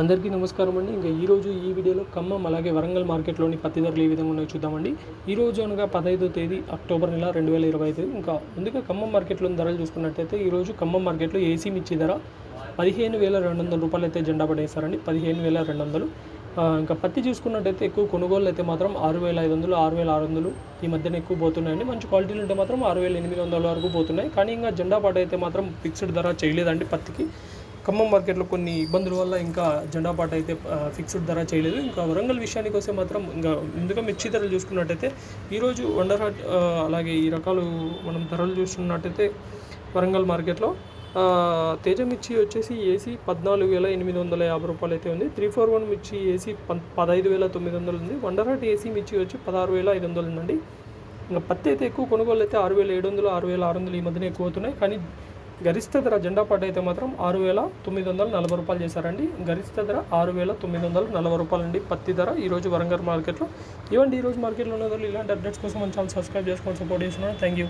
అందరికీ నమస్కారం అండి. ఇంకా ఈరోజు ఈ వీడియోలో ఖమ్మం అలాగే వరంగల్ మార్కెట్లోని పత్తి ధరలు ఏ విధంగా ఉన్నాయో చూద్దామండి. ఈరోజు అనగా 15వ తేదీ అక్టోబర్ నెల 2025. ఇంకా ముందుగా ఖమ్మం మార్కెట్లోని ధరలు చూసుకున్నట్టయితే ఈరోజు ఖమ్మం మార్కెట్లో ఏసీ మిర్చి ధర 15,200 రూపాయలు అయితే జెండా పడేస్తారండి. 15,200. ఇంకా పత్తి చూసుకున్నట్టయితే ఎక్కువ కొనుగోలు అయితే మాత్రం 6,500, 6,600 ఈ మధ్యన ఎక్కువ పోతున్నాయండి. మంచి క్వాలిటీలు ఉంటే మాత్రం 6,800 వరకు పోతున్నాయి. కానీ ఇంకా జెండా పాట అయితే మాత్రం ఫిక్స్డ్ ధర చేయలేదండి పత్తికి. ఖమ్మం మార్కెట్లో కొన్ని ఇబ్బందుల వల్ల ఇంకా జెండా పాట అయితే ఫిక్స్డ్ ధర చేయలేదు. ఇంకా వరంగల్ విషయానికి వస్తే మాత్రం ఇంకా ముందుగా మిర్చి ధరలు చూసుకున్నట్టయితే ఈరోజు వండర్ హాట్ అలాగే ఈ రకాలు మనం ధరలు చూసుకున్నట్టయితే వరంగల్ మార్కెట్లో తేజ మిర్చి వచ్చేసి ఏసీ 14,850 రూపాయలు అయితే ఉంది. 341 మిర్చి ఏసీ 15,900 ఉంది. వండర్ హాట్ ఏసీ మిర్చి వచ్చి 16,500 ఉందండి. ఇంకా పత్తి అయితే ఎక్కువ కొనుగోలు అయితే 6,700, 6,600 ఈ మధ్యన ఎక్కువ అవుతున్నాయి. కానీ గరిష్ట ధర జెండా పాట అయితే మాత్రం 6,940 రూపాయలు చేశారండి. గరిష్ట ధర 6,940 రూపాయలు అండి పత్తి ధర ఈరోజు వరంగల్ మార్కెట్లో. ఇవ్వండి ఈరోజు మార్కెట్లో ఉన్న ధరలు. ఇలాంటి అప్డేట్స్ కోసం మన ఛానల్ సబ్స్క్రైబ్ చేసుకొని సపోర్ట్ చేస్తున్నాను. Thank you.